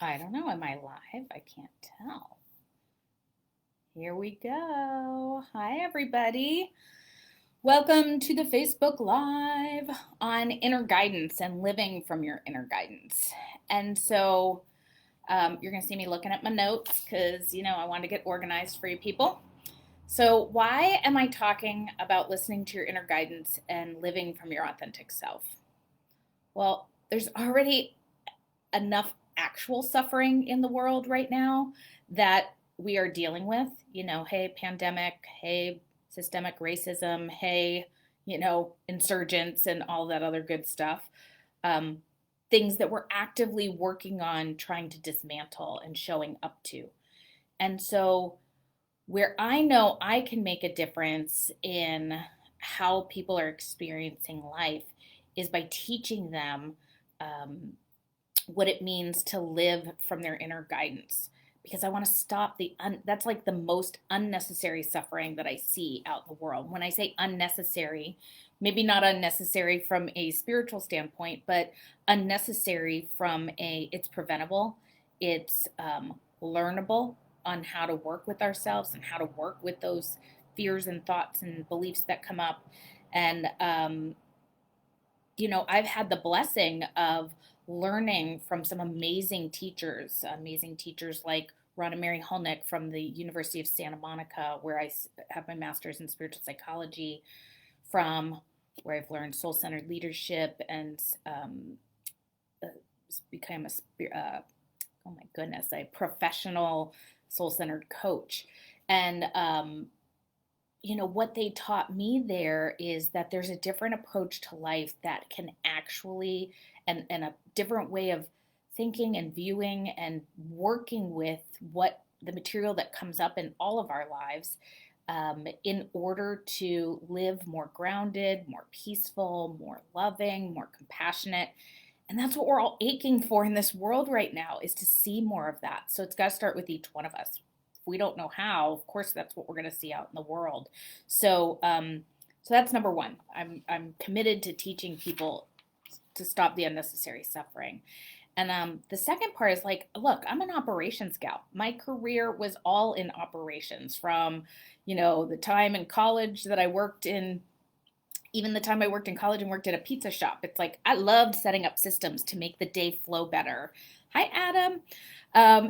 I don't know. Am I live? I can't tell. Here we go. Hi, everybody. Welcome to the Facebook Live on inner guidance and living from your inner guidance. And so you're going to see me looking at my notes because, I want to get organized for you people. So, why am I talking about listening to your inner guidance and living from your authentic self? Well, there's already enough actual suffering in the world right now that we are dealing with. Hey, pandemic, hey, systemic racism, hey, insurgents and all that other good stuff. Um, Things that we're actively working on trying to dismantle and showing up to. And so, where I know I can make a difference in how people are experiencing life is by teaching them um, what it means to live from their inner guidance, because I want to stop that's like the most unnecessary suffering that I see out in the world. When I say unnecessary, maybe not unnecessary from a spiritual standpoint, but unnecessary from it's preventable, it's learnable on how to work with ourselves and how to work with those fears and thoughts and beliefs that come up. And I've had the blessing of learning from some amazing teachers like Ronna Mary Hulnick from the University of Santa Monica, where I have my master's in spiritual psychology, from where I've learned soul centered leadership and uh, became oh my goodness, a professional soul centered coach. And what they taught me there is that there's a different approach to life that can actually, and a different way of thinking and viewing and working with what the material that comes up in all of our lives, in order to live more grounded, more peaceful, more loving, more compassionate. And that's what we're all aching for in this world right now, is to see more of that. So it's got to start with each one of us. If we don't know how, of course, that's what we're going to see out in the world. So that's number one. I'm committed to teaching people to stop the unnecessary suffering. And the second part is like, look, I'm an operations gal. My career was all in operations, from, the time in college that I worked in, even the time I worked in college and worked at a pizza shop. It's like I loved setting up systems to make the day flow better. Hi, Adam.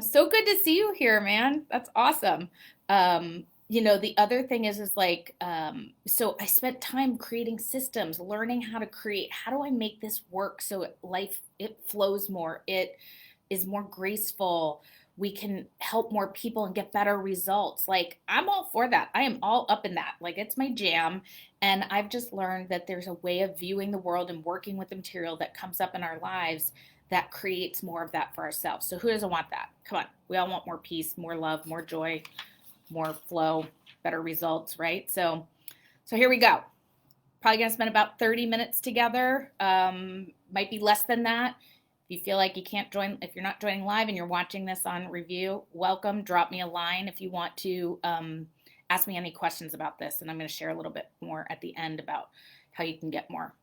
So good to see you here, man. That's awesome. The other thing is like, so I spent time creating systems, learning how to create. How do I make this work so it flows more? It is more graceful. We can help more people and get better results. Like, I'm all for that. I am all up in that. Like, it's my jam. And I've just learned that there's a way of viewing the world and working with the material that comes up in our lives that creates more of that for ourselves. So, who doesn't want that? Come on. We all want more peace, more love, more joy, more flow, better results, right? So here we go. Probably gonna spend about 30 minutes together. Might be less than that. If you feel like you can't join, if you're not joining live and you're watching this on review, welcome. Drop me a line if you want to ask me any questions about this, and I'm going to share a little bit more at the end about how you can get more.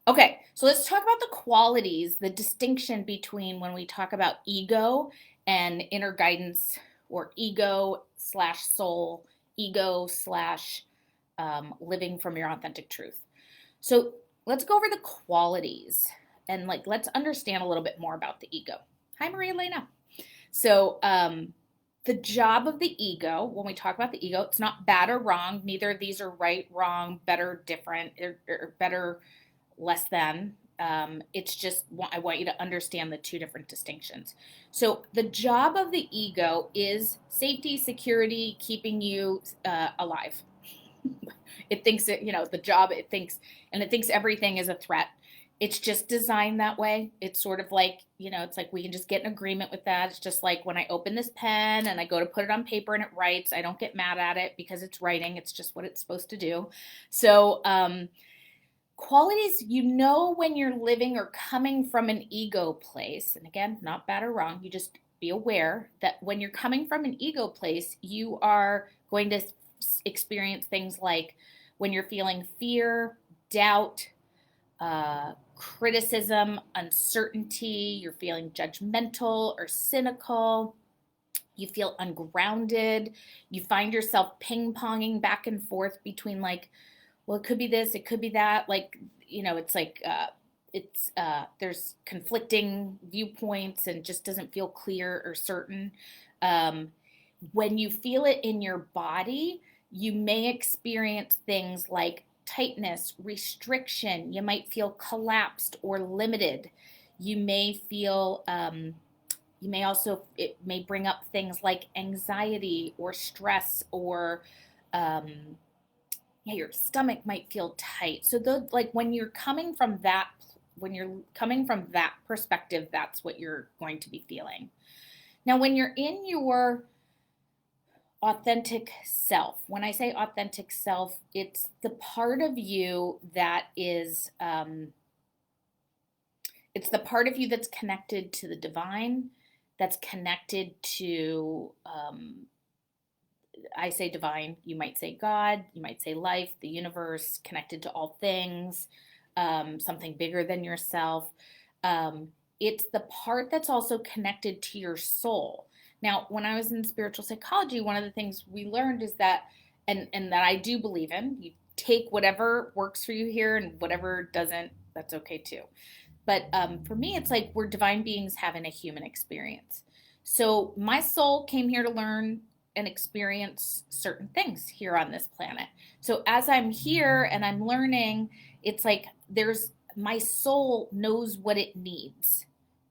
Okay, so let's talk about the qualities, the distinction between when we talk about ego and inner guidance, or ego slash soul, ego slash living from your authentic truth. So let's go over the qualities, and like let's understand a little bit more about the ego. Hi, Maria Elena. So the job of the ego, when we talk about the ego, it's not bad or wrong. Neither of these are right, wrong, better, different, or better, less than. It's just, I want you to understand the two different distinctions. So the job of the ego is safety, security, keeping you alive. It thinks the job, it thinks everything is a threat. It's just designed that way. It's sort of like, it's like we can just get an agreement with that. It's just like when I open this pen and I go to put it on paper and it writes, I don't get mad at it because it's writing. It's just what it's supposed to do. So, qualities, when you're living or coming from an ego place, and again, not bad or wrong, you just be aware that when you're coming from an ego place, you are going to experience things like when you're feeling fear, doubt, criticism, uncertainty, you're feeling judgmental or cynical, you feel ungrounded, you find yourself ping-ponging back and forth between like, well, it could be this, it could be that, like, it's like there's conflicting viewpoints and just doesn't feel clear or certain. Um, when you feel it in your body, you may experience things like tightness, restriction. You might feel collapsed or limited. You may feel, you may also, it may bring up things like anxiety or stress or, yeah, your stomach might feel tight. So, like when you're coming from that, when you're coming from that perspective, that's what you're going to be feeling. Now, when you're in your authentic self. When I say authentic self, it's the part of you that is, it's the part of you that's connected to the divine, that's connected to, I say divine, you might say God, you might say life, the universe, connected to all things, something bigger than yourself. It's the part that's also connected to your soul. Now, when I was in spiritual psychology, one of the things we learned is that, and that I do believe in, you take whatever works for you here and whatever doesn't, that's okay too. But for me, it's like we're divine beings having a human experience. So my soul came here to learn and experience certain things here on this planet. So as I'm here and I'm learning, it's like my soul knows what it needs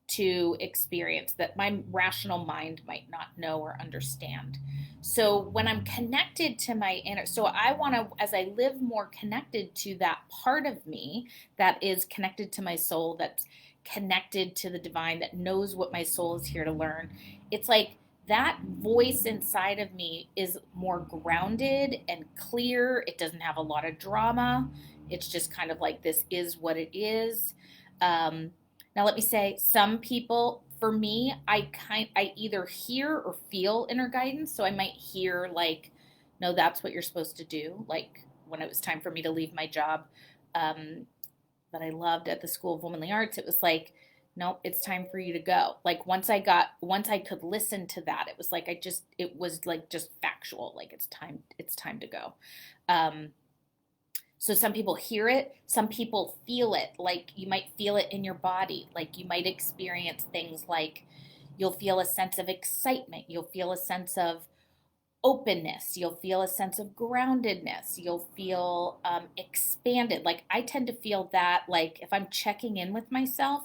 to experience that my rational mind might not know or understand. So when I'm connected to my inner, so I want to, as I live more connected to that part of me that is connected to my soul, that's connected to the divine, that knows what my soul is here to learn, it's like that voice inside of me is more grounded and clear. It doesn't have a lot of drama. It's just kind of like, this is what it is. Now, let me say, some people, for me, I either hear or feel inner guidance. So I might hear like, no, that's what you're supposed to do. Like when it was time for me to leave my job that I loved at the School of Womanly Arts, it was like, nope, it's time for you to go. Like once I could listen to that, it was like it was like just factual. Like it's time to go. So some people hear it, some people feel it. Like you might feel it in your body. Like you might experience things like you'll feel a sense of excitement. You'll feel a sense of openness. You'll feel a sense of groundedness. You'll feel expanded. Like I tend to feel that, like if I'm checking in with myself,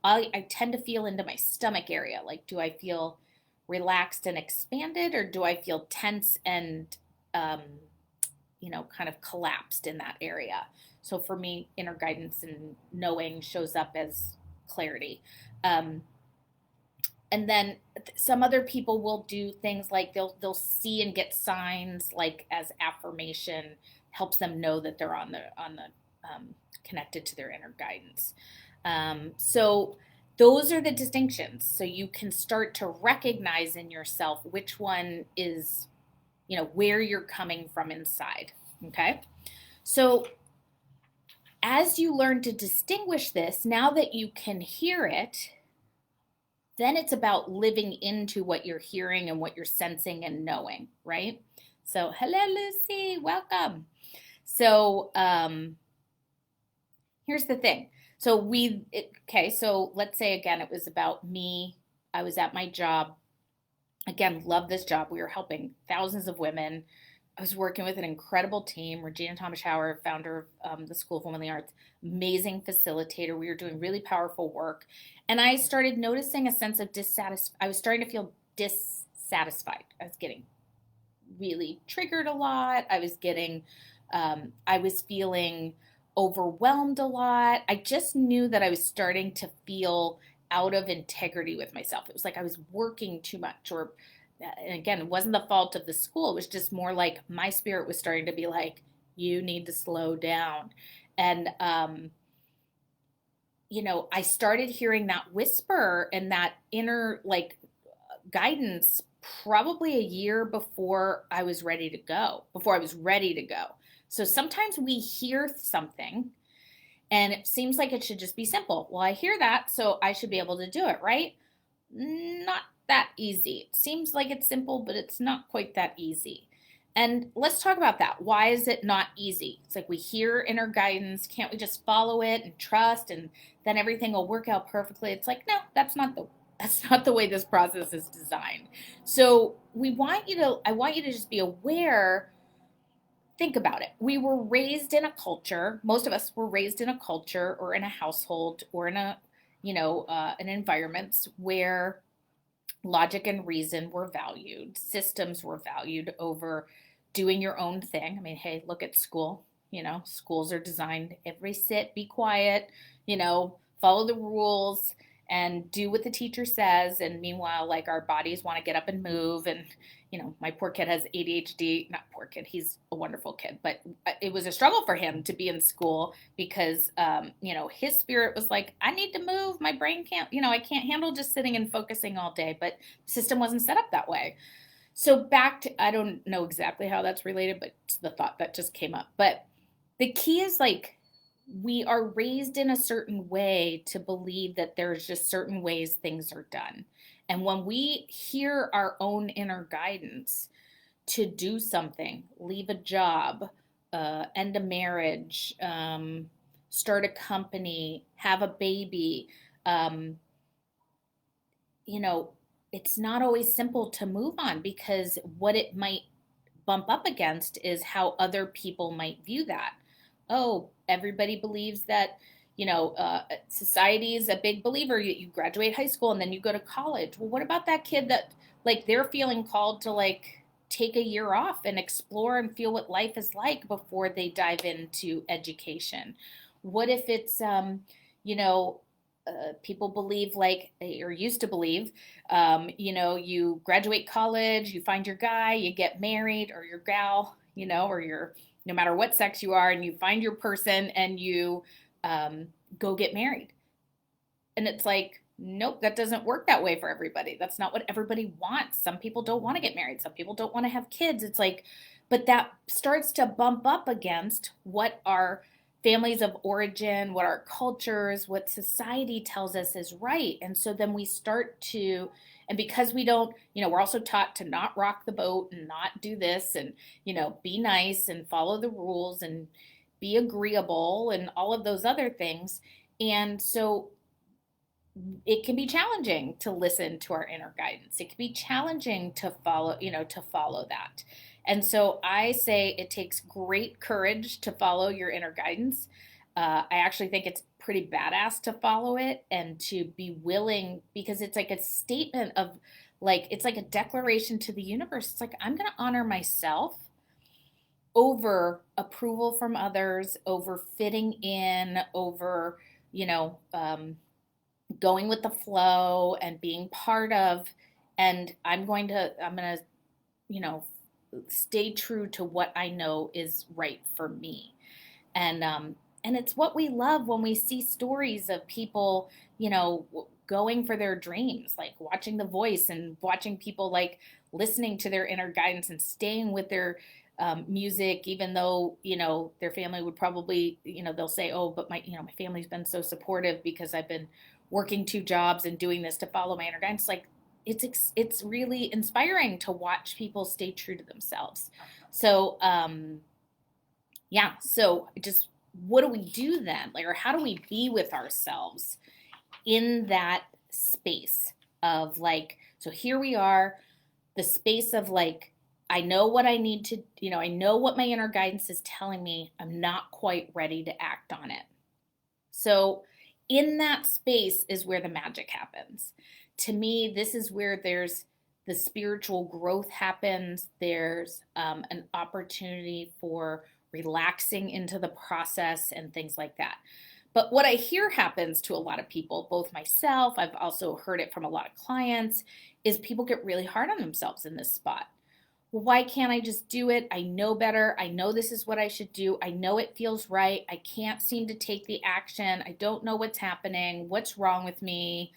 I tend to feel into my stomach area. Like, do I feel relaxed and expanded, or do I feel tense and kind of collapsed in that area? So for me, inner guidance and knowing shows up as clarity. And then some other people will do things like they'll see and get signs like as affirmation, helps them know that they're on the connected to their inner guidance. So those are the distinctions. So you can start to recognize in yourself which one is, where you're coming from inside. Okay. So as you learn to distinguish this, now that you can hear it, then it's about living into what you're hearing and what you're sensing and knowing, right? So, hello, Lucy, welcome. So, here's the thing. So so let's say again, it was about me. I was at my job. Again, love this job. We were helping thousands of women. I was working with an incredible team. Regina Thomas-Schauer, founder of the School of Womanly Arts, amazing facilitator. We were doing really powerful work. And I started noticing a sense of dissatisfaction. I was starting to feel dissatisfied. I was getting really triggered a lot. I was feeling overwhelmed a lot. I just knew that I was starting to feel out of integrity with myself. It was like I was working too much, and again, it wasn't the fault of the school. It was just more like my spirit was starting to be like, you need to slow down. And, I started hearing that whisper and that inner like guidance probably a year before I was ready to go. So sometimes we hear something And it seems like it should just be simple. Well, I hear that, so I should be able to do it, right? Not that easy. It seems like it's simple, but it's not quite that easy. And let's talk about that. Why is it not easy? It's like we hear inner guidance. Can't we just follow it and trust and then everything will work out perfectly? It's like, no, that's not the way this process is designed. So I want you to just be aware. Think about it. We were raised in a culture, most of us were raised in a culture or in a household or in an environment where logic and reason were valued, systems were valued over doing your own thing. I mean, hey, look at school. Schools are designed, every sit, be quiet, follow the rules and do what the teacher says. And meanwhile, like our bodies want to get up and move. And, my poor kid has ADHD. Not poor kid, he's a wonderful kid, but it was a struggle for him to be in school because, his spirit was like, I need to move. My brain can't, I can't handle just sitting and focusing all day. But the system wasn't set up that way. So back to, I don't know exactly how that's related, but it's the thought that just came up. But the key is like we are raised in a certain way to believe that there's just certain ways things are done. And when we hear our own inner guidance to do something, leave a job, end a marriage, start a company, have a baby, um, you know, it's not always simple to move on because what it might bump up against is how other people might view that. Oh, everybody believes that, society is a big believer. You graduate high school and then you go to college. Well, what about that kid that, like, they're feeling called to, like, take a year off and explore and feel what life is like before they dive into education? What if it's, you know, people believe like or used to believe you graduate college, you find your guy, you get married or your gal, or your no matter what sex you are, and you find your person and you go get married. And it's like, nope, that doesn't work that way for everybody. That's not what everybody wants. Some people don't want to get married, some people don't want to have kids. It's like, but that starts to bump up against what our families of origin, what our cultures, what society tells us is right. And so then we start to, and because we don't, we're also taught to not rock the boat and not do this and, be nice and follow the rules and be agreeable and all of those other things. And so it can be challenging to listen to our inner guidance. It can be challenging to follow that. And so I say it takes great courage to follow your inner guidance. I actually think it's pretty badass to follow it and to be willing because it's like a statement of like, it's like a declaration to the universe. It's like, I'm going to honor myself over approval from others, over fitting in, over, you know, um, going with the flow and being part of, and I'm going to stay true to what I know is right for me. And it's what we love when we see stories of people, going for their dreams, like watching The Voice and watching people like listening to their inner guidance and staying with their music, even though their family would probably they'll say, oh, but my family's been so supportive because I've been working two jobs and doing this to follow my inner guidance. Like it's really inspiring to watch people stay true to themselves. So yeah, so just what do we do then? Like, or how do we be with ourselves in that space of like, so here we are, the space of like, I know what I need to, I know what my inner guidance is telling me. I'm not quite ready to act on it. So, in that space is where the magic happens. To me, this is where there's the spiritual growth happens. There's an opportunity for relaxing into the process and things like that. But what I hear happens to a lot of people, both myself, I've also heard it from a lot of clients, is people get really hard on themselves in this spot. Well, why can't I just do it? I know better. I know this is what I should do. I know it feels right. I can't seem to take the action. I don't know what's happening. What's wrong with me?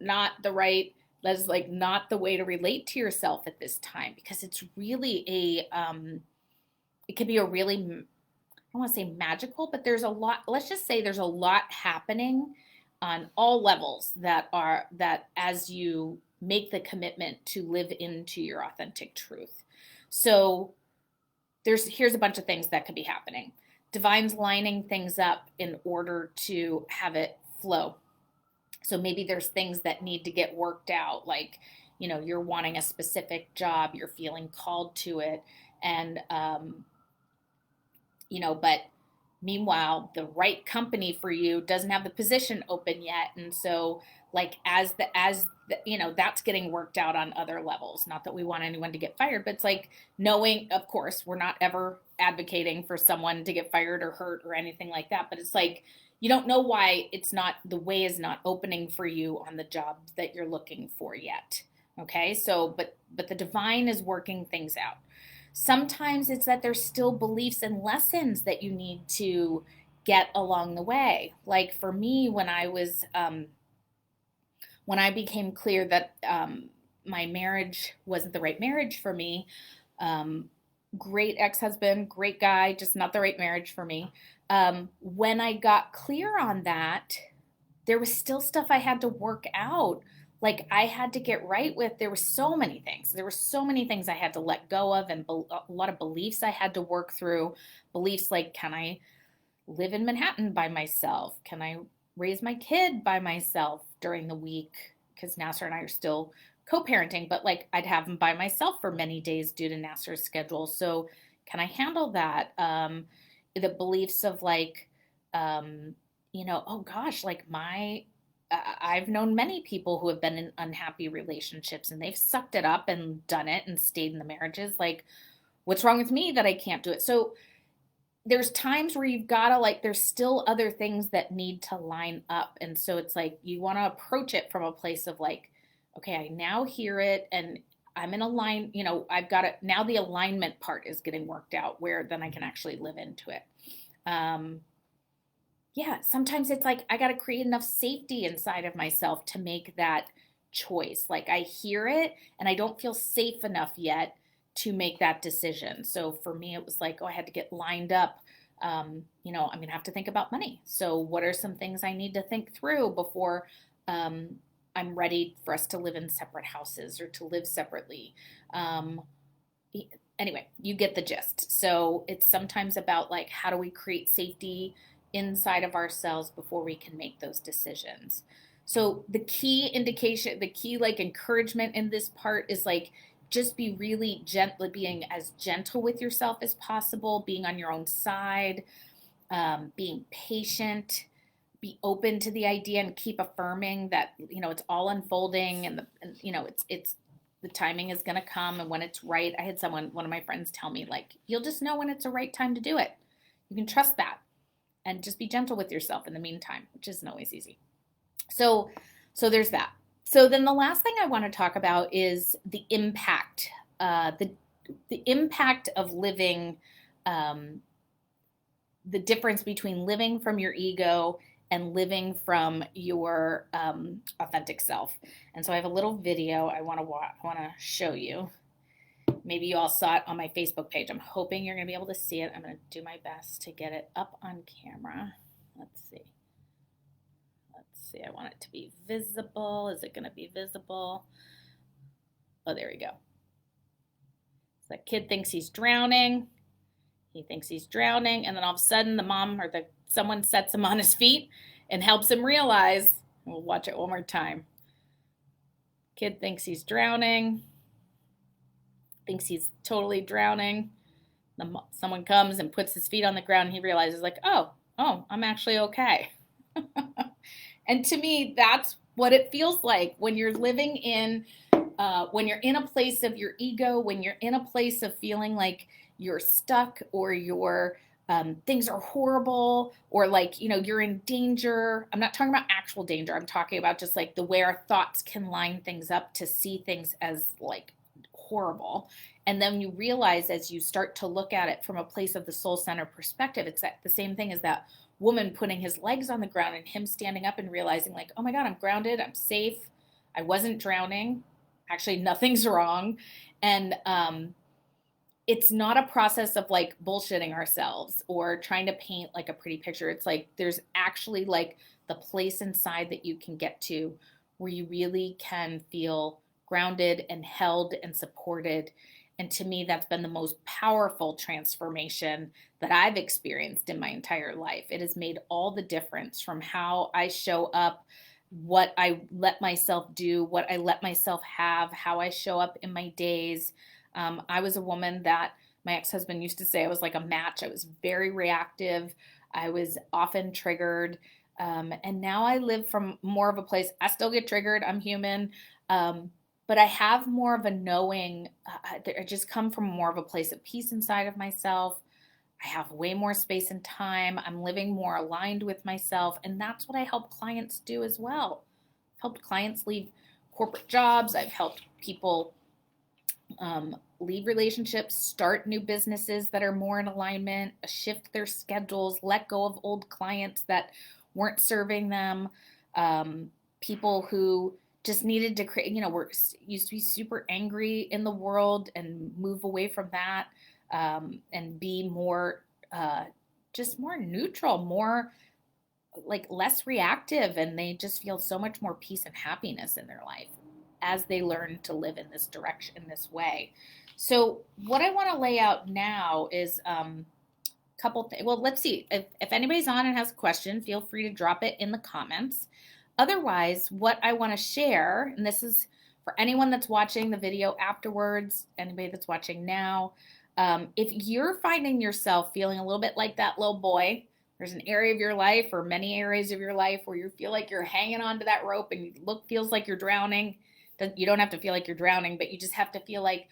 Not the right, that's like not the way to relate to yourself at this time because it's really it can be a really, I don't want to say magical, but there's a lot, let's just say there's a lot happening on all levels that as you make the commitment to live into your authentic truth. So here's a bunch of things that could be happening. Divine's lining things up in order to have it flow. So maybe there's things that need to get worked out, like, you're wanting a specific job, you're feeling called to it, and but meanwhile, the right company for you doesn't have the position open yet, and so like that's getting worked out on other levels. Not that we want anyone to get fired, but it's like knowing, of course, we're not ever advocating for someone to get fired or hurt or anything like that, but it's like you don't know why the way is not opening for you on the job that you're looking for yet. Okay, so but the divine is working things out. Sometimes it's that there's still beliefs and lessons that you need to get along the way. Like for me, when I became clear that my marriage wasn't the right marriage for me, great ex-husband, great guy, just not the right marriage for me. When I got clear on that, there was still stuff I had to work out. Like I had to get right with, there were so many things. There were so many things I had to let go of, and a lot of beliefs I had to work through. Beliefs like, can I live in Manhattan by myself? Can I raise my kid by myself during the week? Because Nasser and I are still co-parenting, but like I'd have him by myself for many days due to Nasser's schedule. So can I handle that? The beliefs of like, oh gosh, like I've known many people who have been in unhappy relationships and they've sucked it up and done it and stayed in the marriages. Like, what's wrong with me that I can't do it? So there's times where you've got to like, there's still other things that need to line up. And so it's like, you want to approach it from a place of like, okay, I now hear it and I'm in a line, I've got it. Now the alignment part is getting worked out where then I can actually live into it. Yeah, sometimes it's like I got to create enough safety inside of myself to make that choice. Like I hear it and I don't feel safe enough yet to make that decision. So for me, it was like, oh, I had to get lined up. I'm going to have to think about money. So what are some things I need to think through before I'm ready for us to live in separate houses or to live separately? Anyway, you get the gist. So it's sometimes about like, how do we create safety inside of ourselves before we can make those decisions? So the key indication, the key like encouragement in this part is like, just be really gentle, being as gentle with yourself as possible, being on your own side, being patient, be open to the idea and keep affirming that, it's all unfolding and it's the timing is going to come. And when it's right, I had one of my friends tell me like, you'll just know when it's the right time to do it. You can trust that. And just be gentle with yourself in the meantime, which isn't always easy. So there's that. So then the last thing I want to talk about is the impact, the impact of living, the difference between living from your ego and living from your authentic self. And so I have a little video I want to show you. Maybe you all saw it on my Facebook page. I'm hoping you're going to be able to see it. I'm going to do my best to get it up on camera. Let's see. I want it to be visible. Is it going to be visible? Oh, there we go. So that kid thinks he's drowning. He thinks he's drowning. And then all of a sudden the mom or someone sets him on his feet and helps him realize. We'll watch it one more time. Kid thinks he's drowning. Thinks he's totally drowning. Someone comes and puts his feet on the ground. And he realizes like, oh, I'm actually okay. And to me, that's what it feels like when you're living in, when you're in a place of your ego, when you're in a place of feeling like you're stuck or things are horrible or like, you're in danger. I'm not talking about actual danger. I'm talking about just like the way our thoughts can line things up to see things as like horrible. And then you realize as you start to look at it from a place of the soul center perspective, it's the same thing as that woman putting his legs on the ground and him standing up and realizing like, oh my God, I'm grounded, I'm safe, I wasn't drowning, actually nothing's wrong. And it's not a process of like bullshitting ourselves or trying to paint like a pretty picture. It's like there's actually like the place inside that you can get to where you really can feel grounded and held and supported. And to me, that's been the most powerful transformation that I've experienced in my entire life. It has made all the difference from how I show up, what I let myself do, what I let myself have, how I show up in my days. I was a woman that my ex husband used to say I was like a match. I was very reactive. I was often triggered. And now I live from more of a place. I still get triggered. I'm human. But I have more of a knowing. I just come from more of a place of peace inside of myself. I have way more space and time. I'm living more aligned with myself. And that's what I help clients do as well. I've helped clients leave corporate jobs. I've helped people leave relationships, start new businesses that are more in alignment, shift their schedules, let go of old clients that weren't serving them, people who just needed to create, were used to be super angry in the world and move away from that, and be more, just more neutral, more like less reactive, and they just feel so much more peace and happiness in their life as they learn to live in this direction, in this way. So what I want to lay out now is a couple things. Well, let's see. If anybody's on and has a question, feel free to drop it in the comments. Otherwise, what I want to share, and this is for anyone that's watching the video afterwards, anybody that's watching now, if you're finding yourself feeling a little bit like that little boy, there's an area of your life or many areas of your life where you feel like you're hanging on to that rope and feels like you're drowning. You don't have to feel like you're drowning, but you just have to feel like,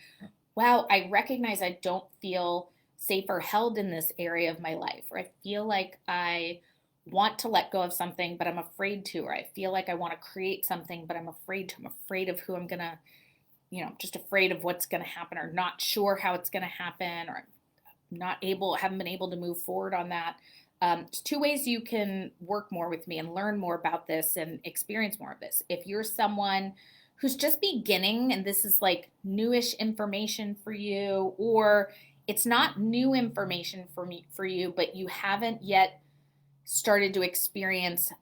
wow, I recognize I don't feel safe or held in this area of my life, or I feel like I want to let go of something, but I'm afraid to, or I feel like I want to create something, but I'm afraid to. I'm afraid of who I'm going to, just afraid of what's going to happen, or not sure how it's going to happen, or haven't been able to move forward on that. There's two ways you can work more with me and learn more about this and experience more of this. If you're someone who's just beginning and this is like newish information for you, or it's not new information for you, but you haven't yet started to experience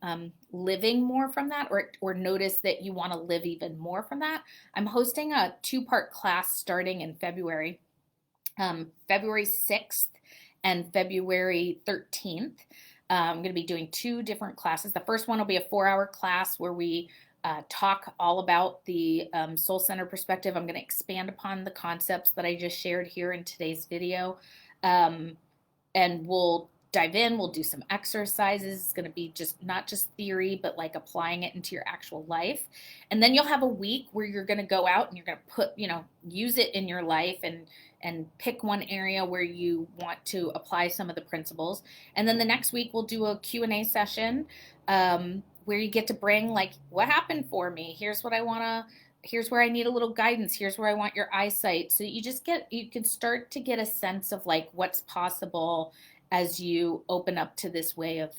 living more from that, or notice that you want to live even more from that, I'm hosting a 2-part class starting in February, February 6th and February 13th. I'm going to be doing 2 different classes. The first one will be a 4-hour class where we talk all about the soul center perspective. I'm going to expand upon the concepts that I just shared here in today's video. And we'll dive in. We'll do some exercises. It's going to be not just theory, but like applying it into your actual life. And then you'll have a week where you're going to go out and you're going to use it in your life and pick one area where you want to apply some of the principles. And then the next week we'll do a Q&A session, where you get to bring like, what happened for me? Here's what I want to, here's where I need a little guidance. Here's where I want your eyesight. So you can start to get a sense of like what's possible as you open up to this way of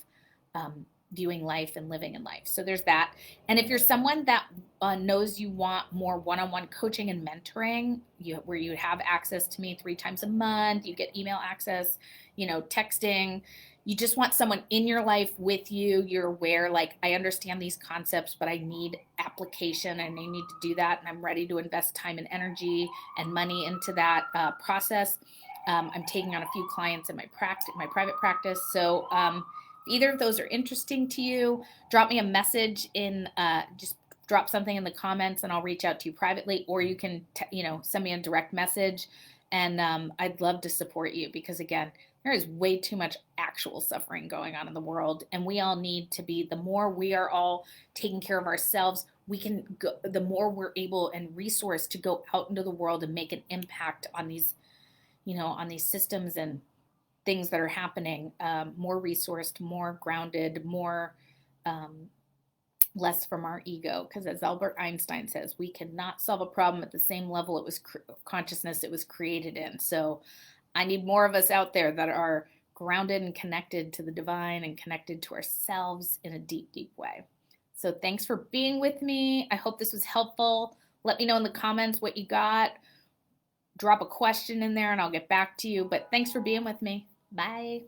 viewing life and living in life. So there's that. And if you're someone that knows you want more one-on-one coaching and mentoring, where you have access to me 3 times a month, you get email access, texting, you just want someone in your life with you. You're aware, like, I understand these concepts, but I need application and I need to do that. And I'm ready to invest time and energy and money into that process. I'm taking on a few clients in my private practice. So if either of those are interesting to you, drop me a message just drop something in the comments and I'll reach out to you privately, or you can, send me a direct message. And I'd love to support you because, again, there is way too much actual suffering going on in the world. And we all need to be, the more we are all taking care of ourselves, we can go, the more we're able and resourced to go out into the world and make an impact on these, on these systems and things that are happening, more resourced, more grounded, more, less from our ego. Because as Albert Einstein says, we cannot solve a problem at the same level it was consciousness it was created in. So I need more of us out there that are grounded and connected to the divine and connected to ourselves in a deep, deep way. So thanks for being with me. I hope this was helpful. Let me know in the comments what you got. drop a question in there and I'll get back to you. But thanks for being with me. Bye.